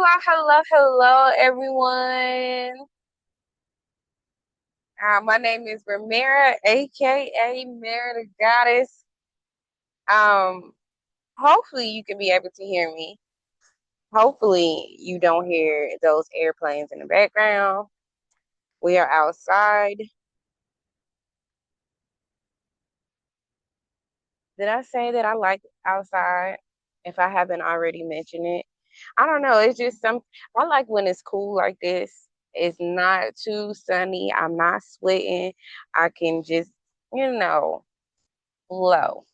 Hello, everyone. My name is Ramira, aka Mara the Goddess. Um, Hopefully you can be able to hear me. Hopefully you don't hear those airplanes in the background. We are outside. Did I say that I like outside? If I haven't already mentioned it, I don't know. It's just I like when it's cool like this. It's not too sunny. I'm not sweating. I can just, you know, flow.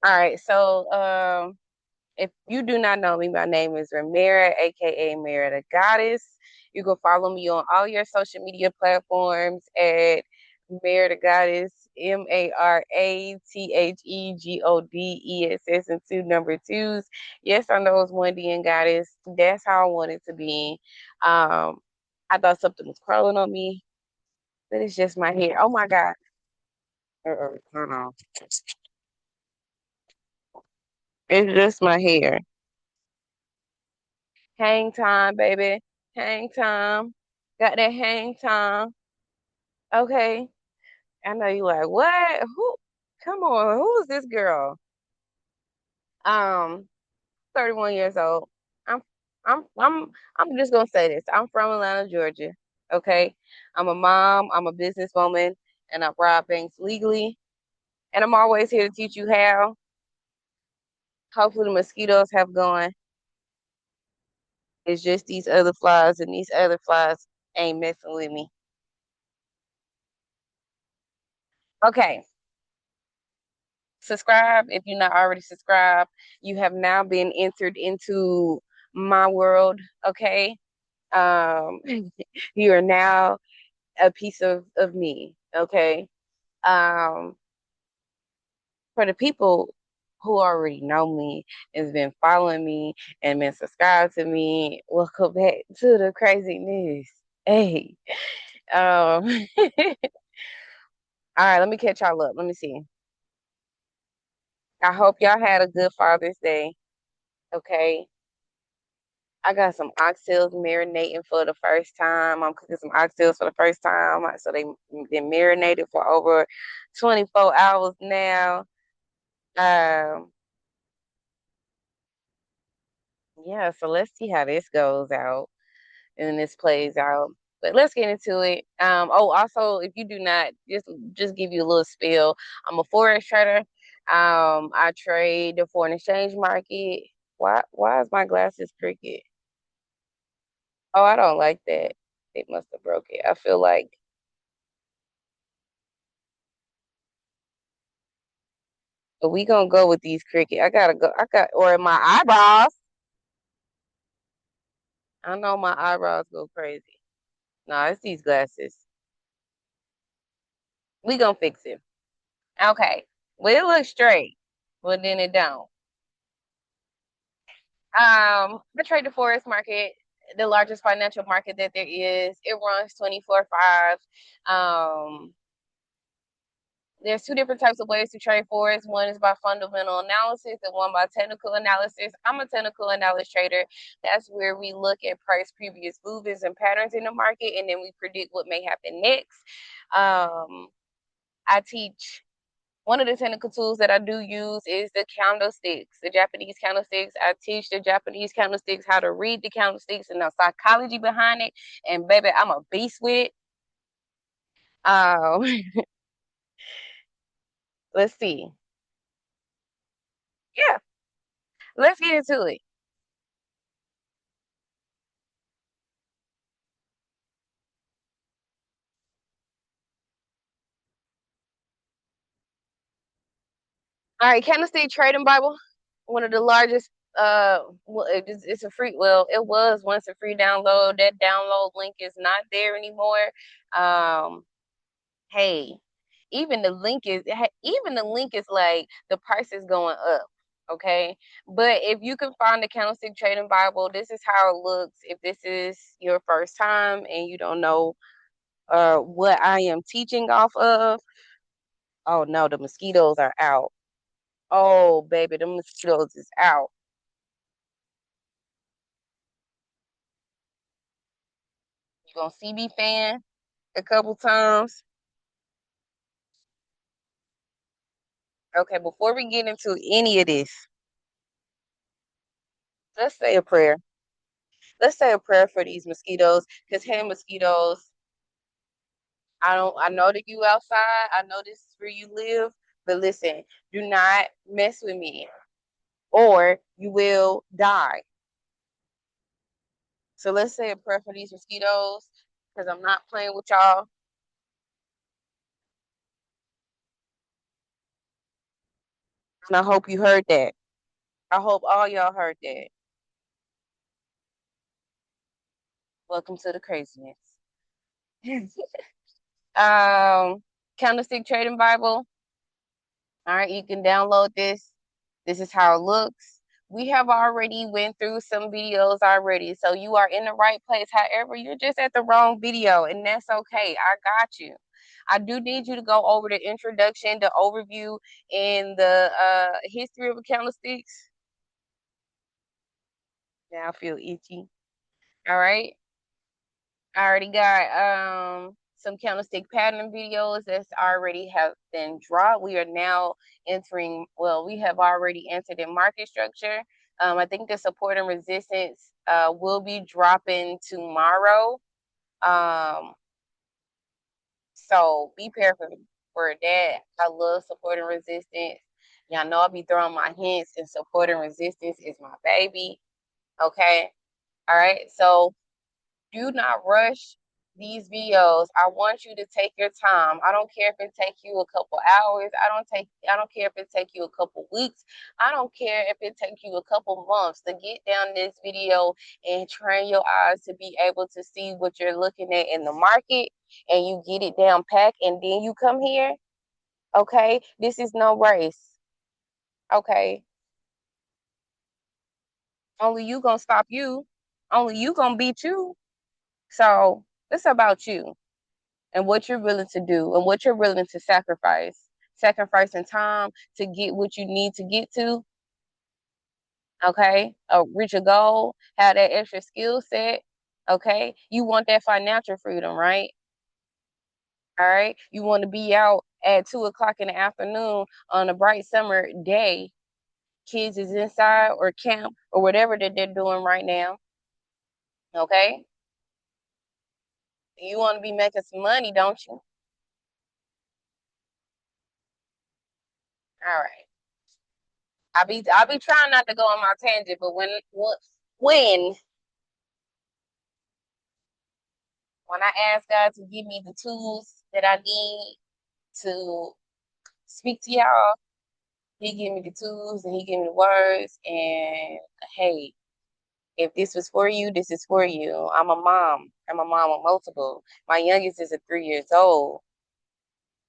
All right. If you do not know me, my name is Ramira, aka Mara the Goddess. You can follow me on all your social media platforms at Mara the Goddess, MARATHEGODESS, and two number twos. Yes, I know it's one D and Goddess. That's how I want it to be. Um, I thought something was crawling on me, but it's just my hair. Oh my God. Hold on. It's just my hair. Hang time, baby. Hang time. Got that hang time. Okay. I know you like, what? Who? Come on. Who is this girl? Um, 31 years old. I'm I'm I'm I'm just gonna say this. I'm from Atlanta, Georgia. Okay. I'm a mom, I'm a businesswoman, and I rob banks legally. And I'm always here to teach you how. Hopefully the mosquitoes have gone. It's just these other flies, and these other flies ain't messing with me. Okay. Subscribe if you're not already subscribed. You have now been entered into my world, okay? Um, you are now a piece of me, okay? Um, for the people who already know me, has been following me and been subscribed to me, welcome back to the craziness. Hey, um, all right, let me catch y'all up. Let me see. I hope y'all had a good Father's Day, okay? I got some oxtails marinating for the first time. I'm cooking some oxtails for the first time. So they've been marinated for over 24 hours now. Um, yeah, so let's see how this goes out and this plays out. But let's get into it. Also, if you do not, just give you a little spiel. I'm a forex trader. I trade the foreign exchange market. Why is my glasses crooked? Oh, I don't like that. It must have broke it. I feel like, but we gonna go with these cricket. I gotta go. Or my eyebrows. I know my eyebrows go crazy. No, it's these glasses. We gonna fix it. Okay. Well, it looks straight. Well, then it don't. I trade the forex market, the largest financial market that there is. It runs 24/5. Um, there's two different types of ways to trade forex. One is by fundamental analysis and one by technical analysis. I'm a technical analysis trader. That's where we look at price previous movements and patterns in the market, and then we predict what may happen next. Um, I teach one of the technical tools that I do use is the candlesticks, the Japanese candlesticks. I teach the Japanese candlesticks how to read the candlesticks and the psychology behind it. And baby, I'm a beast with it. Um, let's see. Yeah, let's get into it. All right, Candlestick Trading Bible, one of the largest. It's a free. Well, it was once a free download. That download link is not there anymore. Um, hey, even the link is like the price is going up. Okay, but if you can find the Candlestick Trading Bible, this is how it looks. If this is your first time and you don't know what I am teaching off of, oh no, the mosquitoes are out. Oh, baby, the mosquitoes is out. You're gonna CB fan a couple times. Okay, before we get into any of this, let's say a prayer. Let's say a prayer for these mosquitoes. Because hey, mosquitoes, I know that you outside. I know this is where you live, but listen, do not mess with me, or you will die. So let's say a prayer for these mosquitoes, because I'm not playing with y'all. And I hope you heard that. I hope all y'all heard that. Welcome to the craziness. um, Candlestick Trading Bible. All right, you can download this. This is how it looks. We have already went through some videos already, so you are in the right place. However, you're just at the wrong video, and that's okay. I got you. I do need you to go over the introduction, the overview, and the history of candlesticks. Now I feel itchy. All right. I already got some candlestick pattern videos that's already have been dropped. We are now entering, well, we have already entered in market structure. I think the support and resistance will be dropping tomorrow. Um, so be prepared for that. I love support and resistance. Y'all know I'll be throwing my hints, and support and resistance is my baby. Okay. All right. So do not rush these videos. I want you to take your time. I don't care if it takes you a couple hours. I don't care if it takes you a couple weeks. I don't care if it takes you a couple months to get down this video and train your eyes to be able to see what you're looking at in the market, and you get it down pack, and then you come here. Okay? This is no race. Okay? Only you gonna stop you. Only you gonna beat you. So it's about you and what you're willing to do and what you're willing to sacrifice. Sacrificing time to get what you need to get to, okay? Reach a goal, have that extra skill set, okay? You want that financial freedom, right? All right. You want to be out at 2 o'clock in the afternoon on a bright summer day. Kids is inside or camp or whatever that they're doing right now. Okay. You want to be making some money, don't you? All right. I'll be trying not to go on my tangent, but when when I ask God to give me the tools that I need to speak to y'all, He give me the tools and He give me the words. And hey, if this was for you, this is for you. I'm a mom. I'm a mom of multiple. My youngest is 3 years old.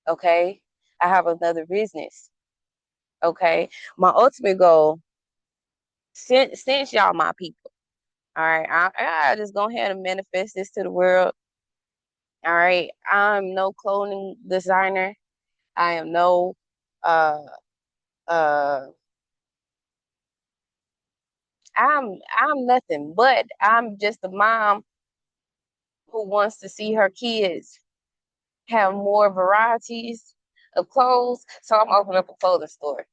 Okay, I have another business. Okay, my ultimate goal, since y'all my people. All right, I just go ahead and manifest this to the world. All right, I'm no clothing designer. I am no uh uh I'm nothing, but I'm just a mom who wants to see her kids have more varieties of clothes. So I'm opening up a clothing store.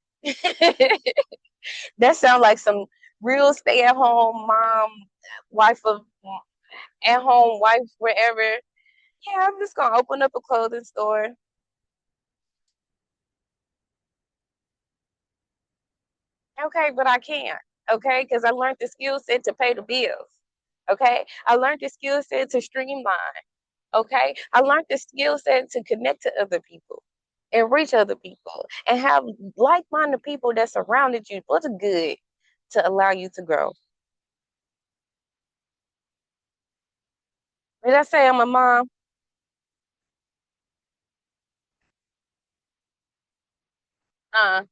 That sounds like some real stay-at-home mom, wife of at-home wife, wherever. Yeah, I'm just gonna open up a clothing store. Okay, but I can't. Okay, because I learned the skill set to pay the bills. Okay, I learned the skill set to streamline. Okay, I learned the skill set to connect to other people and reach other people and have like-minded people that surrounded you for the good to allow you to grow. Did I say I'm a mom? Uh,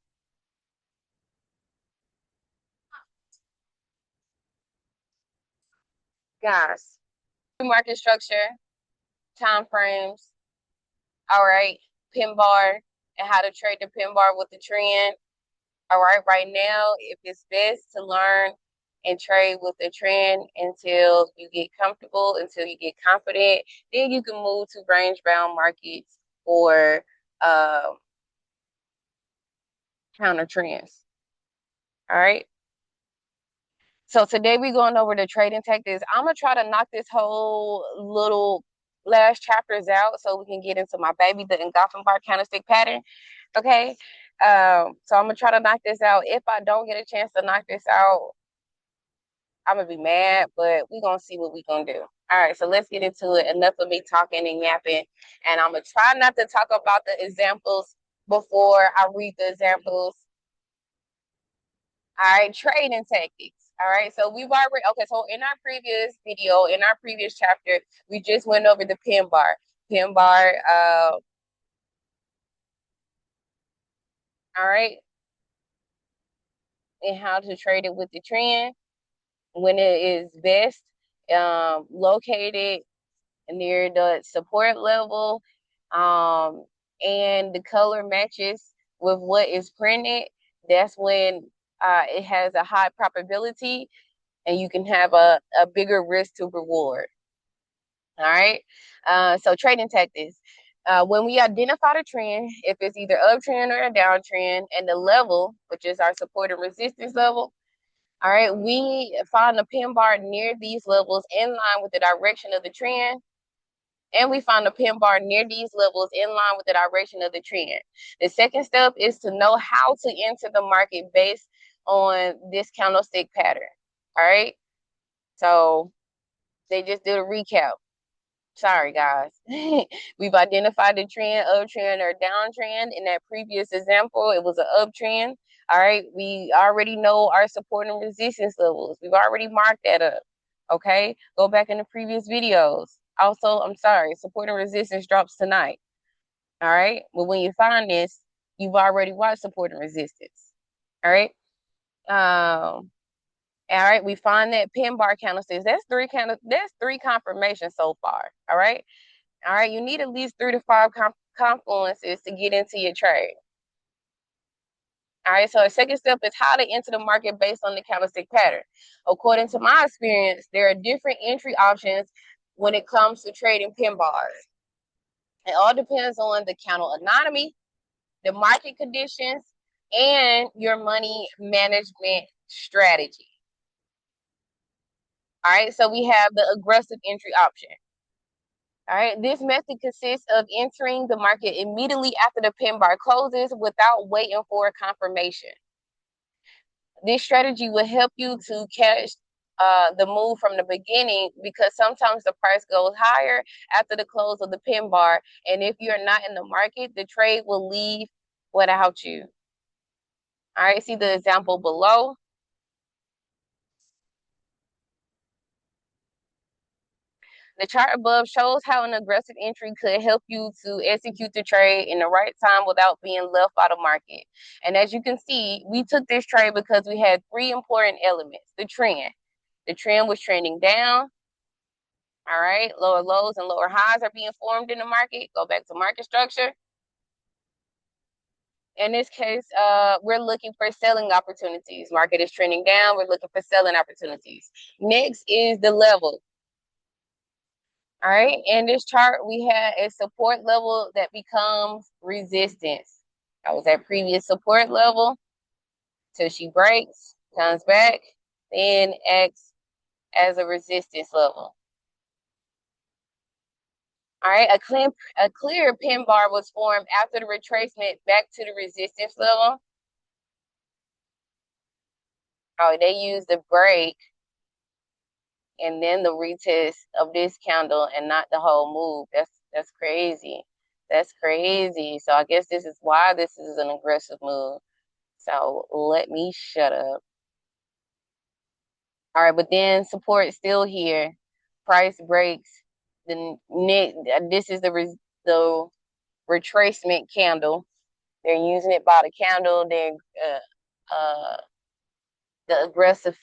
guys, market structure, time frames, all right, pin bar, and how to trade the pin bar with the trend. All right, right now, if it's best to learn and trade with the trend until you get comfortable, until you get confident. Then you can move to range bound markets or counter trends. All right. So today we're going over the trading tactics. I'm gonna try to knock this whole little last chapters out so we can get into my baby, the engulfing bar candlestick pattern. Okay. So I'm gonna try to knock this out. If I don't get a chance to knock this out, I'm gonna be mad, but we're gonna see what we're gonna do. All right, so let's get into it. Enough of me talking and yapping. And I'm gonna try not to talk about the examples before I read the examples. All right, trading tactics. All right, so we've already, okay, so in our previous video, in our previous chapter, we just went over the pin bar. Pin bar, all right, and how to trade it with the trend when it is best located near the support level, and the color matches with what is printed. That's when it has a high probability and you can have a bigger risk to reward. All right. So trading tactics. When we identify the trend, if it's either uptrend or a downtrend, and the level, which is our support and resistance level, all right, we find the pin bar near these levels in line with the direction of the trend, and we find the pin bar near these levels in line with the direction of the trend. The second step is to know how to enter the market based on this candlestick pattern. All right. So they just did a recap. Sorry, guys. We've identified the trend, uptrend, or downtrend. In that previous example, it was an uptrend. All right. We already know our support and resistance levels. We've already marked that up. Okay. Go back in the previous videos. Also, I'm sorry, support and resistance drops tonight. All right. But when you find this, you've already watched support and resistance. All right. All right, we find that pin bar candlesticks. That's three confirmations so far. All right. All right, you need at least 3 to 5 confluences to get into your trade. All right, so the second step is how to enter the market based on the candlestick pattern. According to my experience, there are different entry options when it comes to trading pin bars. It all depends on the candle anatomy, the market conditions, and your money management strategy. All right, so we have the aggressive entry option. All right, this method consists of entering the market immediately after the pin bar closes without waiting for a confirmation. This strategy will help you to catch the move from the beginning, because sometimes the price goes higher after the close of the pin bar. And if you're not in the market, the trade will leave without you. All right, see the example below. The chart above shows how an aggressive entry could help you to execute the trade in the right time without being left out of market. And as you can see, we took this trade because we had three important elements. The trend. The trend was trending down. All right. Lower lows and lower highs are being formed in the market. Go back to market structure. In this case, we're looking for selling opportunities. Market is trending down. We're looking for selling opportunities. Next is the level. All right, in this chart, we had a support level that becomes resistance. That was that previous support level till she breaks, comes back, then acts as a resistance level. All right, a clear pin bar was formed after the retracement back to the resistance level. Oh, they used the break and then the retest of this candle and not the whole move. That's crazy. That's crazy. So I guess this is why this is an aggressive move. So let me shut up. All right, but then support is still here. Price breaks. This is the retracement candle. They're using it by the candle. They're the aggressive.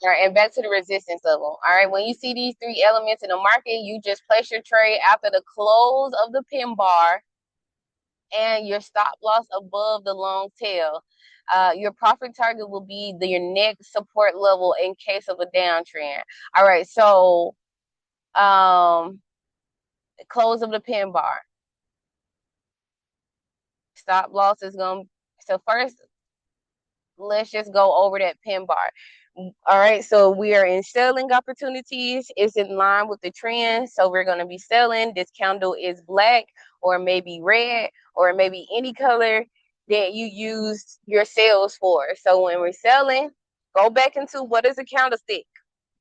All right, and back to the resistance level. All right, when you see these three elements in the market, you just place your trade after the close of the pin bar and your stop loss above the long tail. Your profit target will be your next support level in case of a downtrend. All right, so close of the pin bar. Stop loss is going to, so first, let's just go over that pin bar. All right, so we are in selling opportunities. It's in line with the trend. So we're going to be selling. This candle is black or maybe red or maybe any color that you use your sales for. So when we're selling, go back into what is a candlestick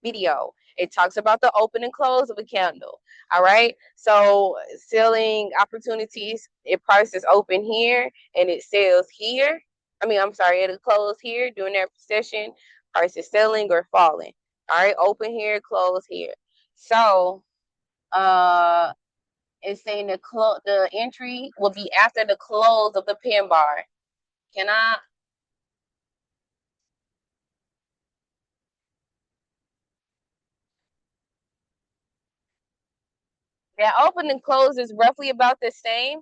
video. It talks about the open and close of a candle. All right. So selling opportunities, it prices open here and it sells here. I'm sorry, it'll close here during that session. Price is selling or falling. All right, open here, close here. So it's saying the entry will be after the close of the pin bar. Can I? That open and close is roughly about the same.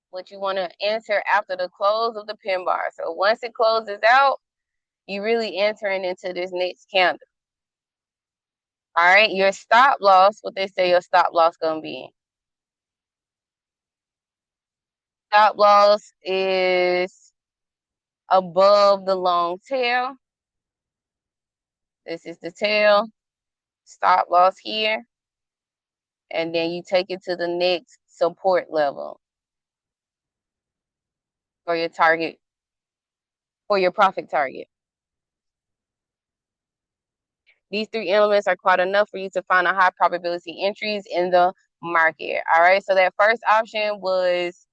What you want to enter after the close of the pin bar. So once it closes out, you really entering into this next candle. All right, your stop loss, what they say your stop loss gonna be. Stop loss is above the long tail. This is the tail. Stop loss here. And then you take it to the next support level for your target, for your profit target. These three elements are quite enough for you to find a high probability entries in the market. All right, so that first option was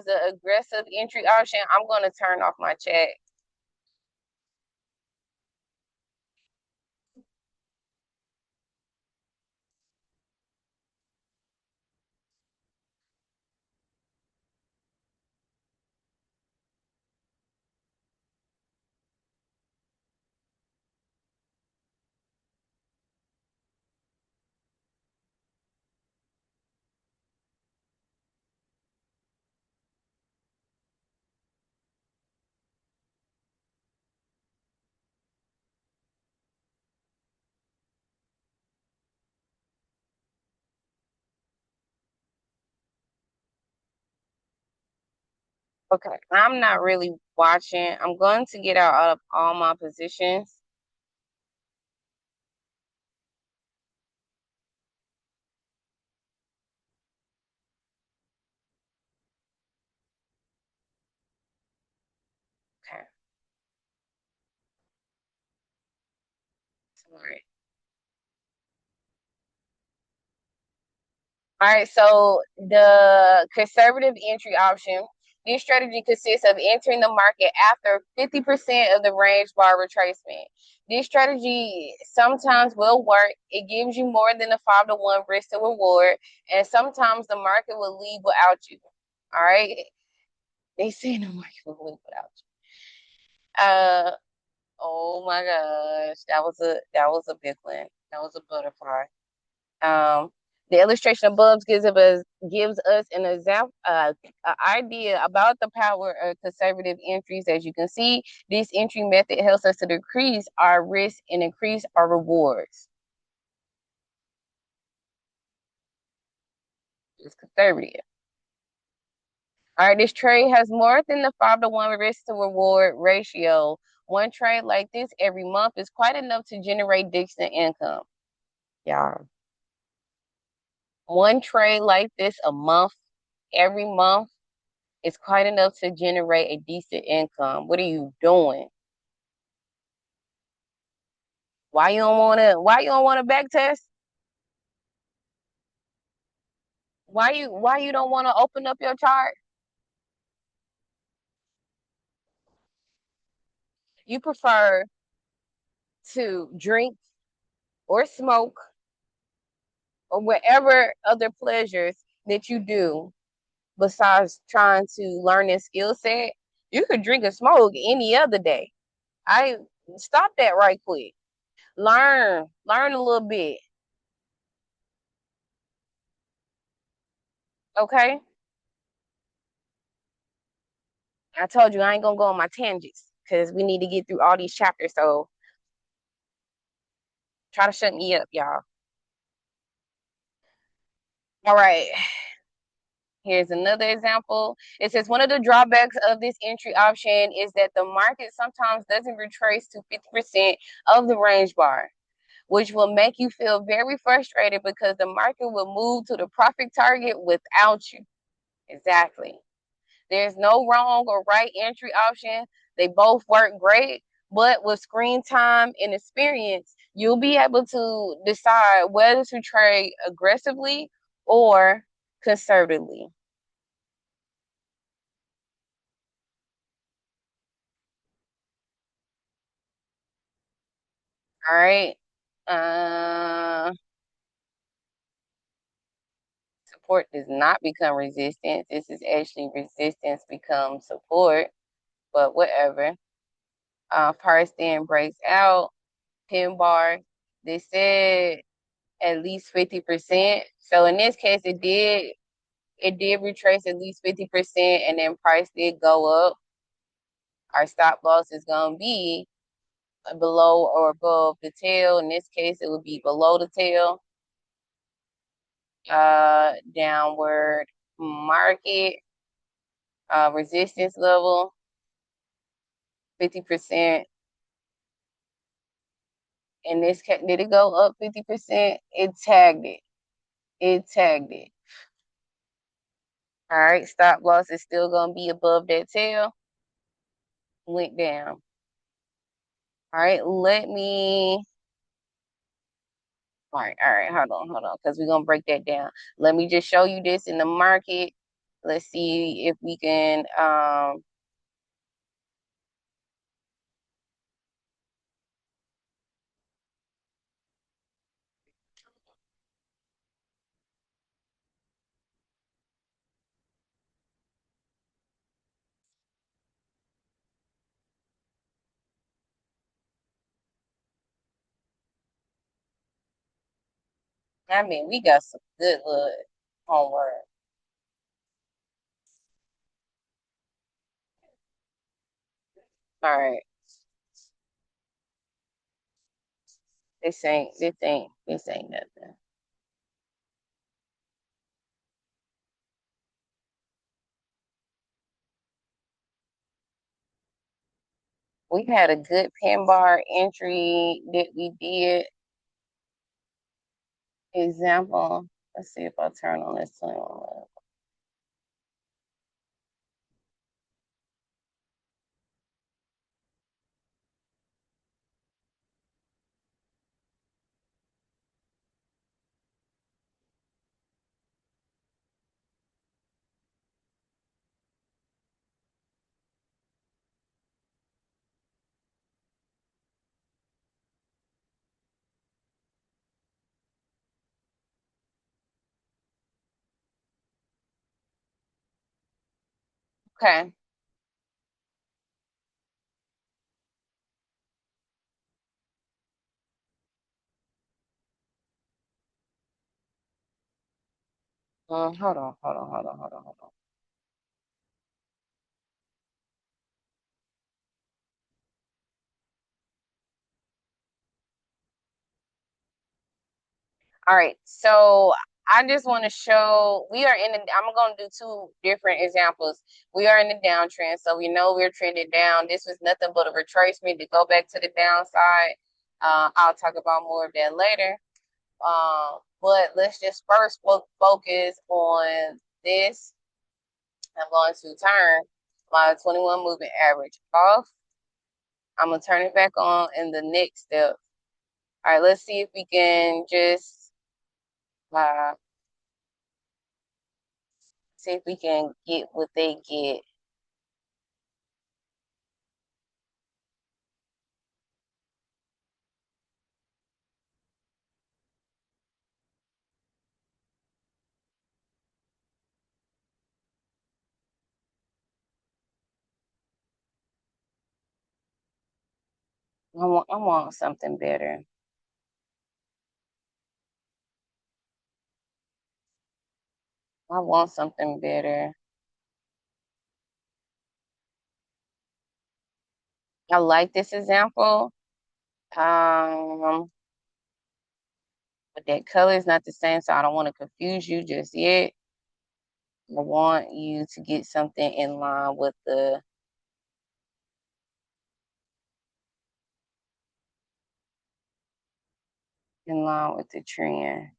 the aggressive entry option. I'm going to turn off my chat. Okay, I'm not really watching. I'm going to get out of all my positions. Okay, sorry. All right, so the conservative entry option, this strategy consists of entering the market after 50% of the range bar retracement. This strategy sometimes will work. It gives you more than a 5-to-1 risk to reward, and sometimes the market will leave without you. All right, they say the market will leave without you. Oh my gosh, that was a big one. That was a butterfly. Um, the illustration above gives us an example, idea about the power of conservative entries. As you can see, this entry method helps us to decrease our risk and increase our rewards. It's conservative. All right, this trade has more than the 5-to-1 risk to reward ratio. One trade like this every month is quite enough to generate decent income. Yeah. One trade like this a month, every month, is quite enough to generate a decent income. What are you doing? Why you don't want to back test? Why you don't want to open up your chart? You prefer to drink or smoke or whatever other pleasures that you do besides trying to learn this skill set, you could drink and smoke any other day. I stop that right quick. Learn a little bit. Okay. I told you I ain't gonna go on my tangents because we need to get through all these chapters. So try to shut me up, y'all. All right. Here's another example. It says one of the drawbacks of this entry option is that the market sometimes doesn't retrace to 50% of the range bar, which will make you feel very frustrated because the market will move to the profit target without you. Exactly. There's no wrong or right entry option. They both work great, but with screen time and experience, you'll be able to decide whether to trade aggressively or conservatively. All right. Uh, Support does not become resistance. This is actually resistance becomes support, but whatever. Price then breaks out. Pin bar. They said at least 50%. So in this case, it did retrace at least 50%, and then price did go up. Our stop loss is gonna be below or above the tail. In this case, it would be below the tail. Downward market resistance level 50%. In this case, did it go up 50%? It tagged it. All right, stop loss is still gonna be above that tail. Went down. All right, all right, hold on, because we're gonna break that down. Let me just show you this in the market. Let's see if we can I mean we got some good little homework. All right. This ain't nothing. We had a good pin bar entry that we did. Example. Let's see if I turn on this 21. Okay. Hold on. All right. So I just want to show we are in the, I'm going to do two different examples. We are in the downtrend. So we know we're trending down. This was nothing but a retracement to go back to the downside. I'll talk about more of that later. But let's just first focus on this. I'm going to turn my 21 moving average off. I'm going to turn it back on in the next step. All right, let's see if we can just uh, see if we can get what they get. I want something better. I want something better. I like this example. But that color is not the same, so I don't want to confuse you just yet. I want you to get something in line with the trend.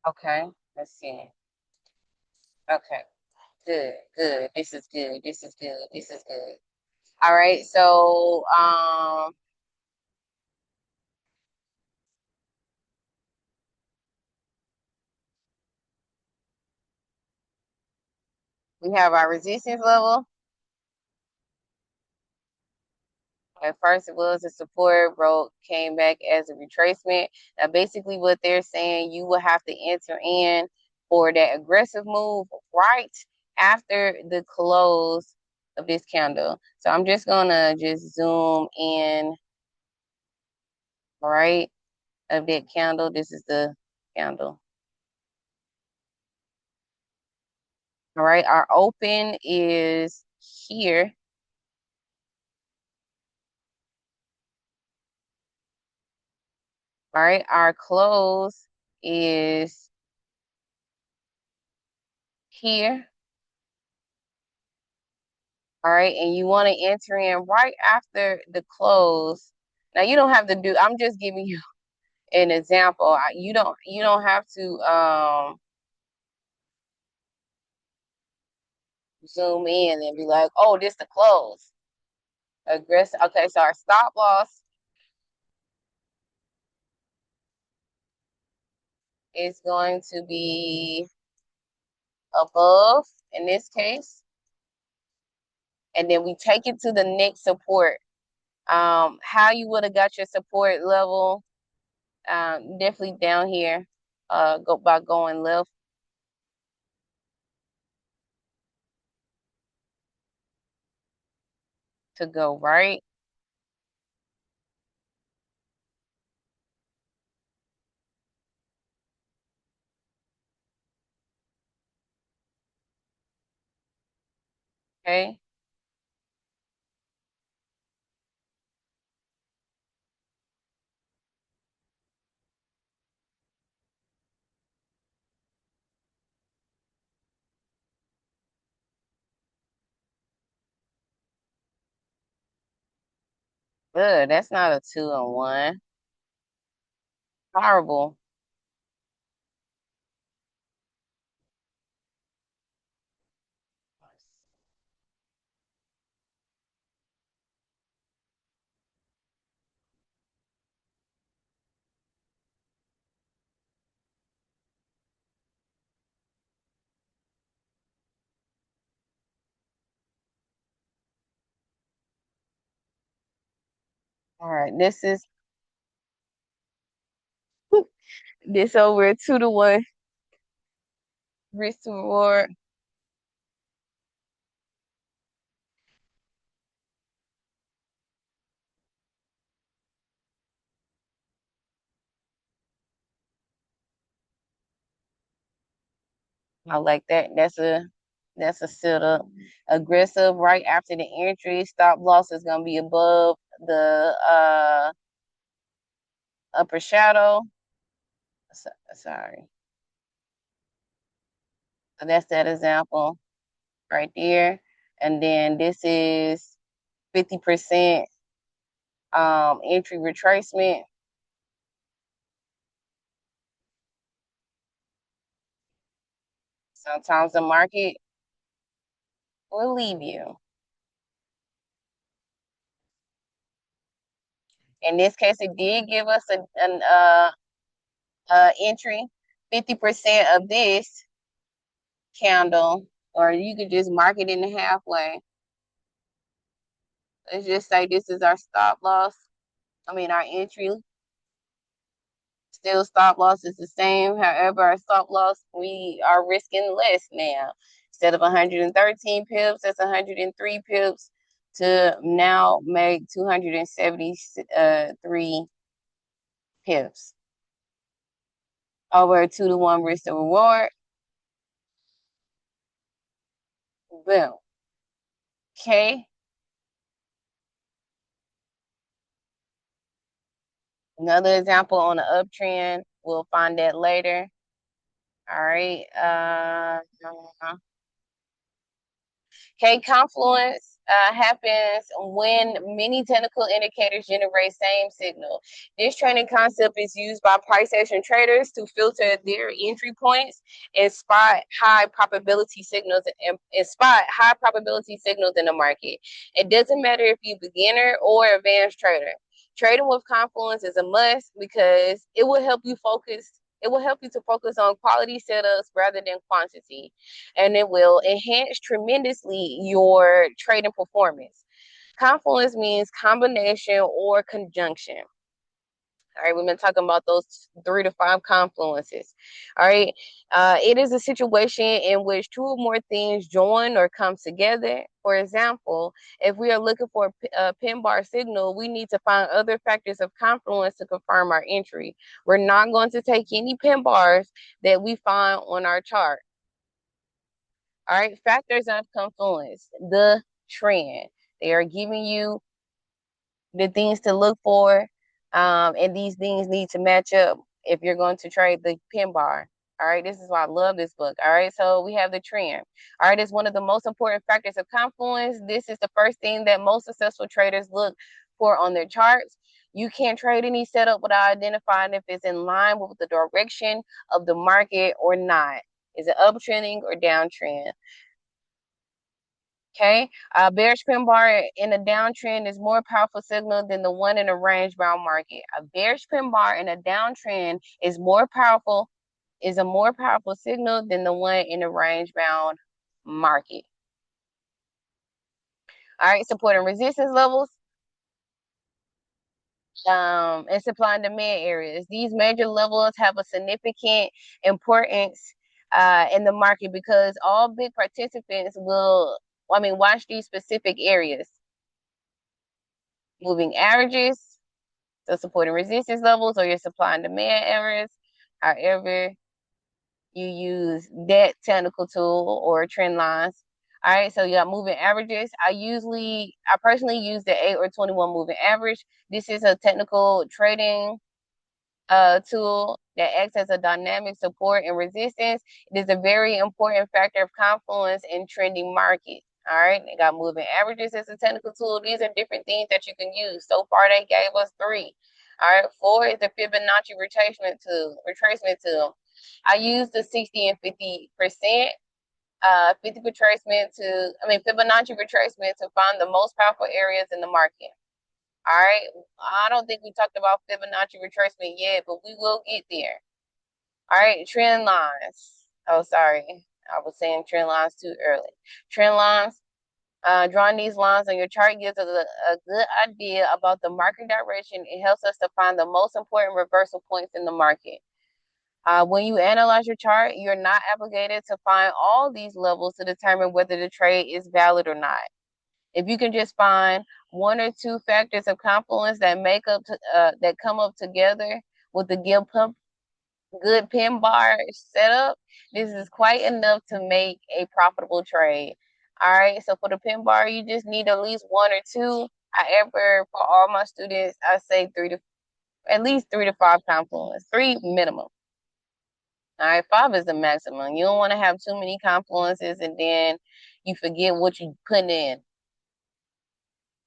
Okay, let's see. Okay, good, good. This is good. This is good. This is good. All right, so we have our resistance level. At first, it was a support, broke, came back as a retracement. Now, basically, what they're saying, you will have to enter in for that aggressive move right after the close of this candle. So I'm just gonna just zoom in, right, of that candle. This is the candle. All right, our open is here. All right, our close is here. All right, and you want to enter in right after the close. Now you don't have to do. I'm just giving you an example. You don't have to zoom in and be like, oh, this the close. Aggressive. Okay, so our stop loss is going to be above in this case, and then we take it to the next support. How you would have got your support level? Definitely down here. Go by going left to go right. Okay. Good. That's not a 2 and 1. Horrible. All right. This over 2 to 1 risk to reward. I like that. That's a setup. Aggressive right after the entry. Stop loss is gonna be above the upper shadow. Sorry. So that's that example right there. And then this is 50% entry retracement. Sometimes the market will leave you. In this case, it did give us an entry. 50% of this candle, or you could just mark it in the halfway. Let's just say this is our stop loss. I mean, our entry. Still, stop loss is the same. However, our stop loss, we are risking less now. Instead of 113 pips, that's 103 pips to now make 273 pips over a 2-to-1 risk to reward. Boom. Okay. Another example on the uptrend. We'll find that later. All right. Okay, confluence happens when many technical indicators generate same signal. This trading concept is used by price action traders to filter their entry points and spot high probability signals in the market. It doesn't matter if you're beginner or advanced trader. Trading with confluence is a must because it will help you focus. It will help you to focus on quality setups rather than quantity, and it will enhance tremendously your trading performance. Confluence means combination or conjunction. All right, we've been talking about those 3 to 5 confluences. All right, it is a situation in which 2 or more things join or come together. For example, if we are looking for a pin bar signal, we need to find other factors of confluence to confirm our entry. We're not going to take any pin bars that we find on our chart. All right, factors of confluence, the trend. They are giving you the things to look for, and these things need to match up if you're going to trade the pin bar. All right, this is why I love this book. All right, so we have the trend. All right, it's one of the most important factors of confluence. This is the first thing that most successful traders look for on their charts. You can't trade any setup without identifying if it's in line with the direction of the market or not. Is it uptrending or downtrend? Okay, a bearish pin bar in a downtrend is more powerful signal than the one in a range bound market. A bearish pin bar in a downtrend is a more powerful signal than the one in a range bound market. All right, support and resistance levels, and supply and demand areas. These major levels have a significant importance in the market because all big participants will, watch these specific areas. Moving averages, so support and resistance levels, or your supply and demand areas. However, you use that technical tool or trend lines. All right, so you got moving averages. I personally use the 8 or 21 moving average. This is a technical trading tool that acts as a dynamic support and resistance. It is a very important factor of confluence in trending markets. All right, they got moving averages as a technical tool. These are different things that you can use. So far, they gave us 3. All right, 4 is the Fibonacci retracement tool. I use the 60 and 50%, 50 Fibonacci retracement to find the most powerful areas in the market. All right, I don't think we talked about Fibonacci retracement yet, but we will get there. All right, trend lines. Oh, sorry, I was saying trend lines too early. Trend lines. Drawing these lines on your chart gives us a good idea about the market direction. It helps us to find the most important reversal points in the market. When you analyze your chart, you're not obligated to find all these levels to determine whether the trade is valid or not. If you can just find 1 or 2 factors of confluence that that come up together with the good pin bar setup, this is quite enough to make a profitable trade. All right, so for the pin bar, you just need at least 1 or 2. However, for all my students, I say at least 3 to 5 confluence, 3 minimum. All right, 5 is the maximum. You don't want to have too many confluences and then you forget what you put in,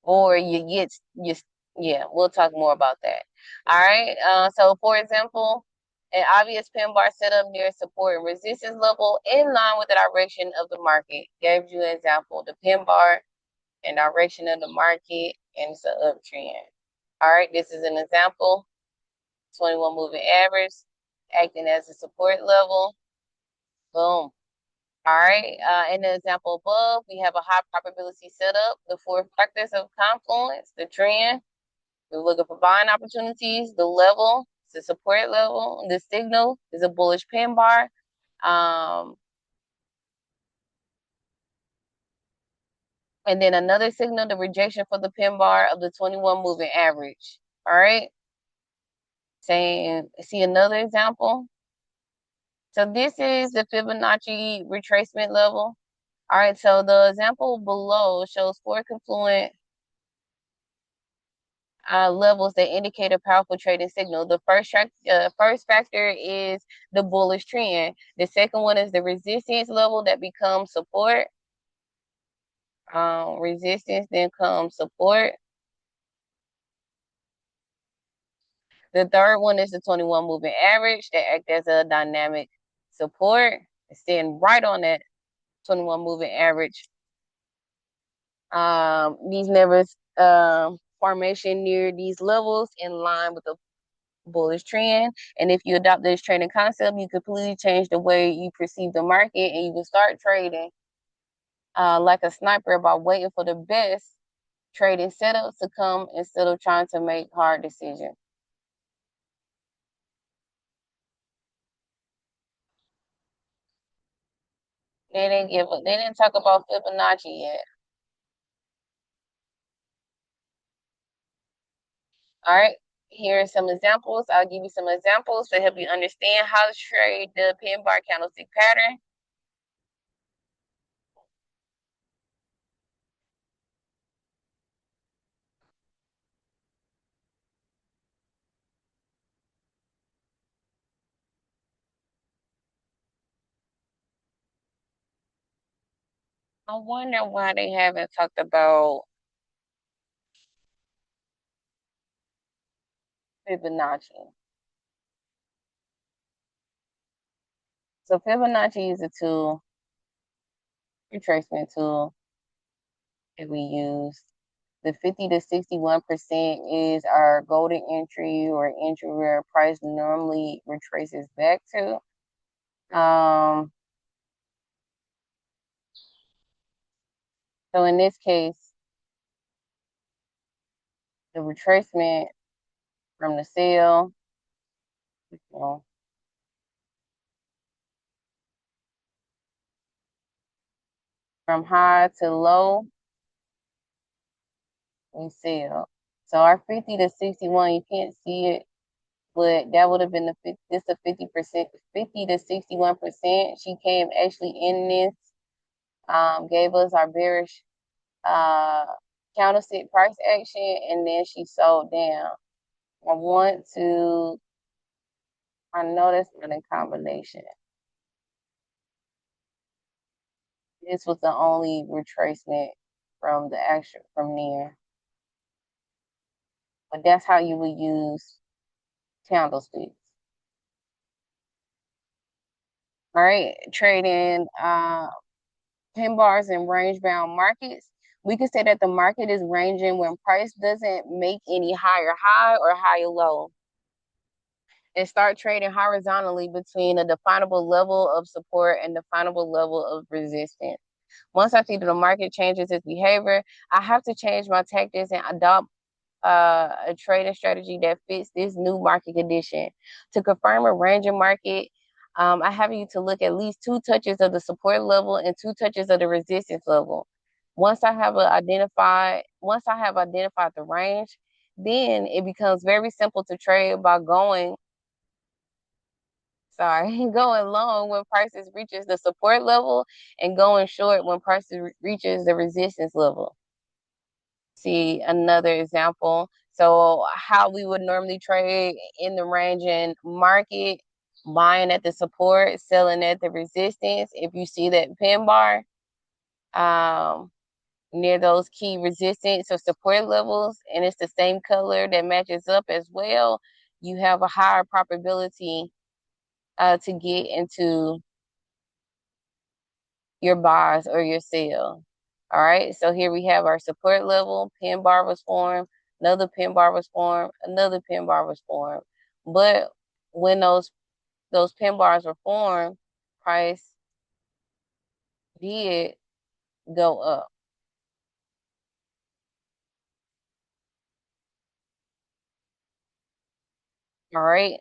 or we'll talk more about that. All right, so for example, an obvious pin bar setup near support and resistance level in line with the direction of the market. Gave you an example, the pin bar and direction of the market, and it's an uptrend. All right, this is an example, 21 moving average acting as a support level. Boom. All right. In the example above, we have a high probability setup, the four factors of confluence, the trend, we're looking for buying opportunities, the level, the support level, the signal is a bullish pin bar. Um, and then another signal, the rejection for the pin bar of the 21 moving average. All right. Saying, see another example. So this is the Fibonacci retracement level. All right, so the example below shows four confluent levels that indicate a powerful trading signal. The first factor is the bullish trend. The second one is the resistance level that becomes support. Resistance then comes support. The third one is the 21 moving average that acts as a dynamic support. It's sitting right on that 21 moving average. These levels formation near these levels in line with the bullish trend. And if you adopt this trading concept, you completely change the way you perceive the market, and you can start trading like a sniper by waiting for the best trading setups to come instead of trying to make hard decisions. They didn't talk about Fibonacci yet. All right. Here are some examples. I'll give you some examples to help you understand how to trade the pin bar candlestick pattern. I wonder why they haven't talked about Fibonacci. So Fibonacci is a tool, retracement tool that we use. The 50 to 61% is our golden entry or entry where price normally retraces back to. So in this case, the retracement from the sell, you know, from high to low, we sell. So our 50 to 61, you can't see it, but that would have been this a 50%, 50 to 61%. She came actually in this, gave us our bearish uh counterfeit price action, and then she sold down. I know that's not in combination. This was the only retracement from the actual from there. But that's how you would use candlesticks. All right, trading pin bars in range bound markets. We could say that the market is ranging when price doesn't make any higher high or higher low, and start trading horizontally between a definable level of support and definable level of resistance. Once I see that the market changes its behavior, I have to change my tactics and adopt a trading strategy that fits this new market condition. To confirm a ranging market, I have you to look at least two touches of the support level and two touches of the resistance level. Once I have identified the range, then it becomes very simple to trade by going long when prices reaches the support level and going short when prices reaches the resistance level. See another example. So how we would normally trade in the ranging market, buying at the support, selling at the resistance. If you see that pin bar near those key resistance or support levels, and it's the same color that matches up as well, you have a higher probability to get into your buys or your sell. All right, so here we have our support level, pin bar was formed, another pin bar was formed, another pin bar was formed. But when those pin bars were formed, price did go up. All right.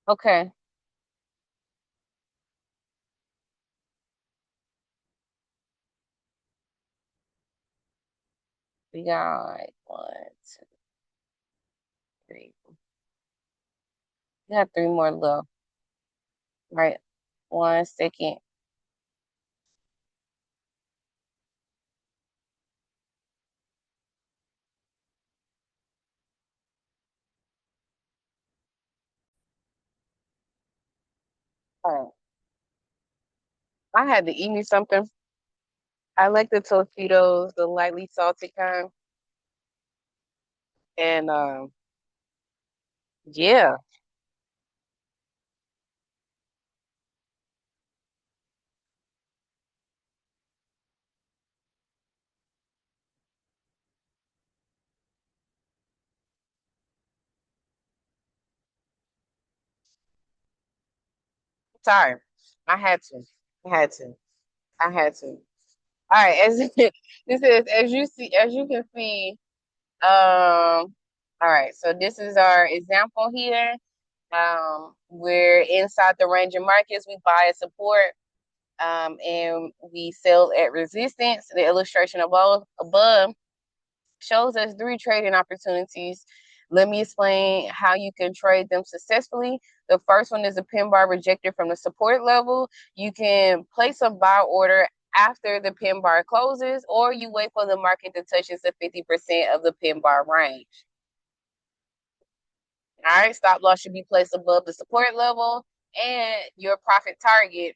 Okay. We got one, two, three. We got three more left. Right. 1 second. All right. I had to eat me something. I like the Tostitos, the lightly salted kind. And yeah, sorry. I had to. I had to. I had to. All right, as this is as you can see, all right, so this is our example here. We're inside the range of markets, we buy at support, and we sell at resistance. The illustration above shows us three trading opportunities. Let me explain how you can trade them successfully. The first one is a pin bar rejected from the support level. You can place a buy order after the pin bar closes, or you wait for the market to touch the 50% of the pin bar range. All right, stop loss should be placed above the support level, and your profit target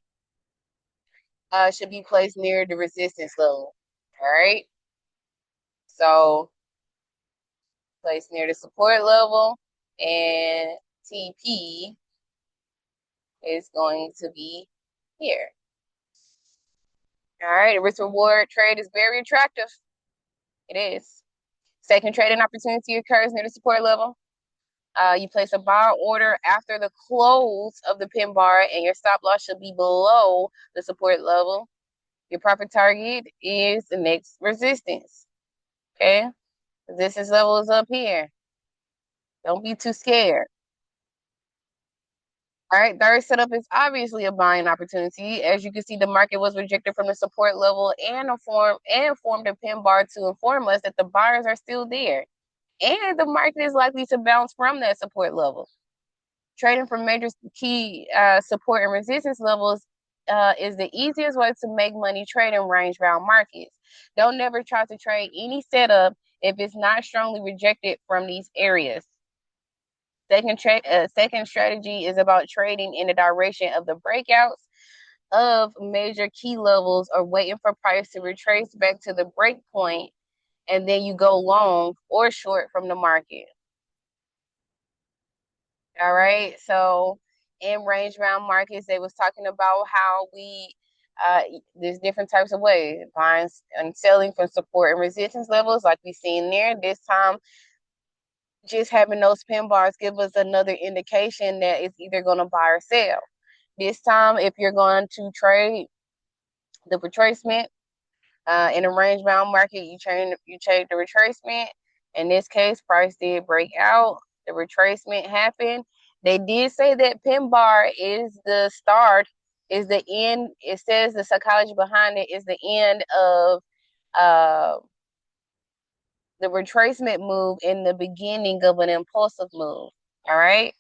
should be placed near the resistance level. All right, so place near the support level, and TP is going to be here. All right, the risk reward trade is very attractive. It is. Second trading opportunity occurs near the support level. You place a buy order after the close of the pin bar, and your stop loss should be below the support level. Your profit target is the next resistance. Okay, resistance level is up here. Don't be too scared. All right, third setup is obviously a buying opportunity. As you can see, the market was rejected from the support level and formed a pin bar to inform us that the buyers are still there. And the market is likely to bounce from that support level. Trading from major key support and resistance levels is the easiest way to make money trading range bound markets. Don't never try to trade any setup if it's not strongly rejected from these areas. Second strategy is about trading in the direction of the breakouts of major key levels or waiting for price to retrace back to the break point, and then you go long or short from the market. All right. So in range bound markets, they was talking about how uh there's different types of ways buying and selling from support and resistance levels, like we seen there. This time, just having those pin bars give us another indication that it's either going to buy or sell. This time, if you're going to trade the retracement in a range bound market, you trade the retracement. In this case, price did break out. The retracement happened. They did say that pin bar is the start, is the end. It says the psychology behind it is the end of uh, the retracement move in the beginning of an impulsive move. All right.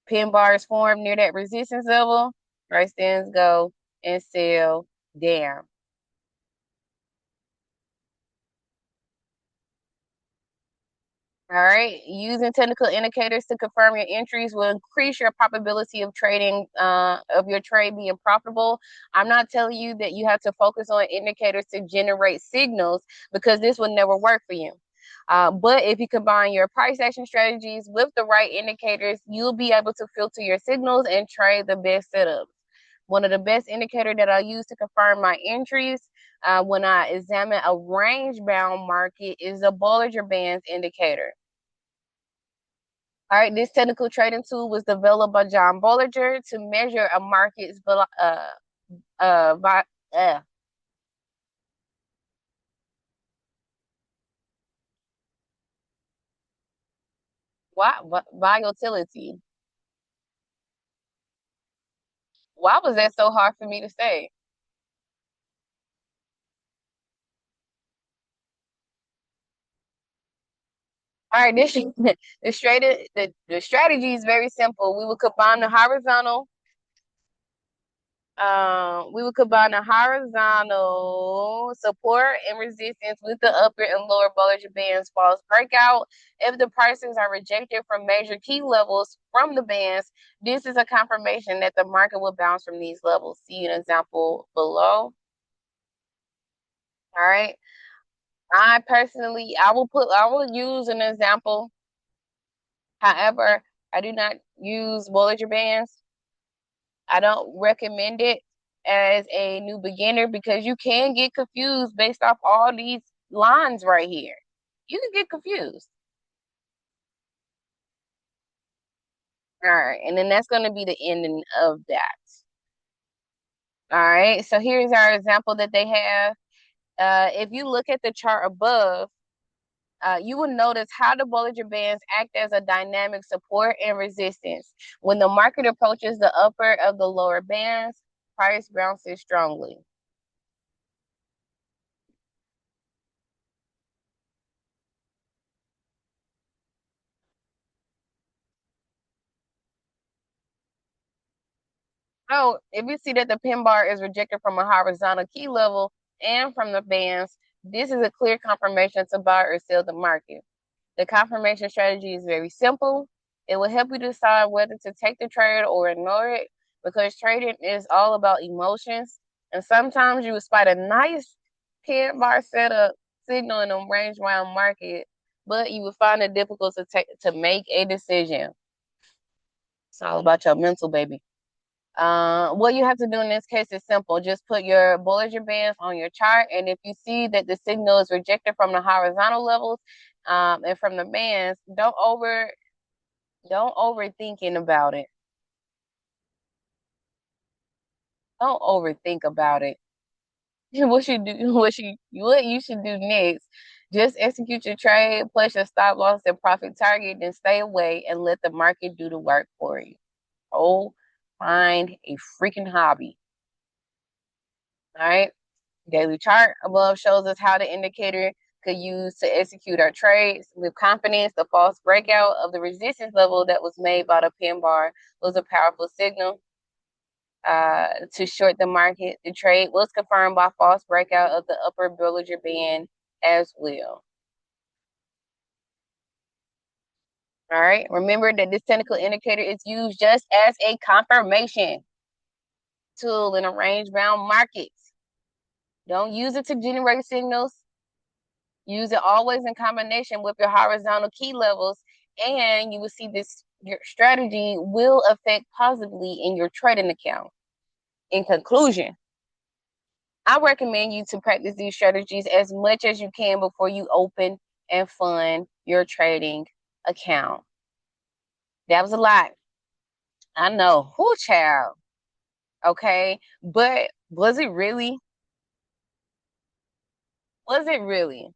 Pin bars form near that resistance level. Price stands go and sell down. All right. Using technical indicators to confirm your entries will increase your probability of trading, of your trade being profitable. I'm not telling you that you have to focus on indicators to generate signals, because this will never work for you. But if you combine your price action strategies with the right indicators, you'll be able to filter your signals and trade the best setups. One of the best indicators that I use to confirm my entries when I examine a range-bound market is the Bollinger Bands indicator. All right, this technical trading tool was developed by John Bollinger to measure a market's uh, uh, volatility. Why was that so hard for me to say? All right, this the strategy is very simple. We would combine the horizontal support and resistance with the upper and lower Bollinger Bands false breakout. If the prices are rejected from major key levels from the bands, this is a confirmation that the market will bounce from these levels. See an example below. All right. I will use an example. However, I do not use Bollinger Bands. I don't recommend it as a new beginner because you can get confused based off all these lines right here. You can get confused. All right. And then that's going to be the ending of that. All right. So here's our example that they have. If you look at the chart above, you will notice how the Bollinger Bands act as a dynamic support and resistance. When the market approaches the upper of the lower bands, price bounces strongly. Oh, if you see that the pin bar is rejected from a horizontal key level and from the bands, this is a clear confirmation to buy or sell the market. The confirmation strategy is very simple. It will help you decide whether to take the trade or ignore it because trading is all about emotions. And sometimes you will spot a nice pin bar setup signal in a range bound market, but you will find it difficult to make a decision. It's all about your mental, baby. What you have to do in this case is simple. Just put your Bollinger Bands on your chart, and if you see that the signal is rejected from the horizontal levels and from the bands, don't overthinking about it. Don't overthink about it. What you should do next? Just execute your trade, place your stop loss and profit target, and stay away and let the market do the work for you. Oh, find a freaking hobby. All right. Daily chart above shows us how the indicator could use to execute our trades with confidence. The false breakout of the resistance level that was made by the pin bar was a powerful signal to short the market. The trade was confirmed by false breakout of the upper Bollinger Band as well. All right. Remember that this technical indicator is used just as a confirmation tool in a range bound market. Don't use it to generate signals. Use it always in combination with your horizontal key levels, and you will see this your strategy will affect positively in your trading account. In conclusion, I recommend you to practice these strategies as much as you can before you open and fund your trading account. That was a lot. I know. Who child? Okay. But was it really? Was it really?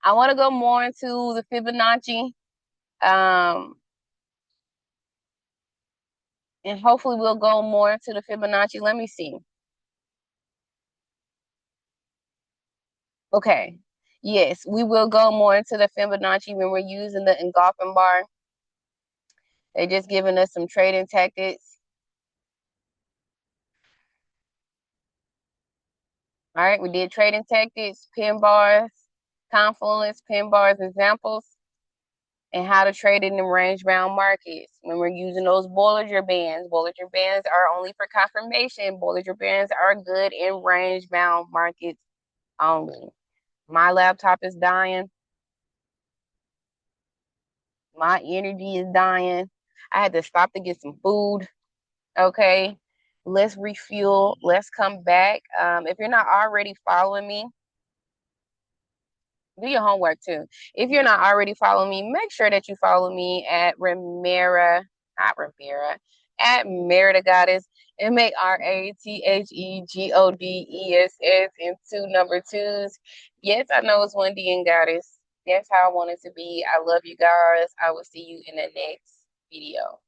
I want to go more into the Fibonacci. Um, and hopefully we'll go more into the Fibonacci. Let me see. Okay. Yes, we will go more into the Fibonacci when we're using the engulfing bar. They just giving us some trading tactics. All right, we did trading tactics, pin bars, confluence, pin bars examples, and how to trade in the range bound markets. When we're using those Bollinger Bands are only for confirmation. Bollinger Bands are good in range bound markets only. My laptop is dying. My energy is dying. I had to stop to get some food. Okay. Let's refuel. Let's come back. If you're not already following me, do your homework too. If you're not already following me, make sure that you follow me at Ramera, not Ramera, at Merida Goddess, MARATHEGODESS, and two number twos. Yes, I know it's one D in Goddess. That's how I want it to be. I love you guys. I will see you in the next video.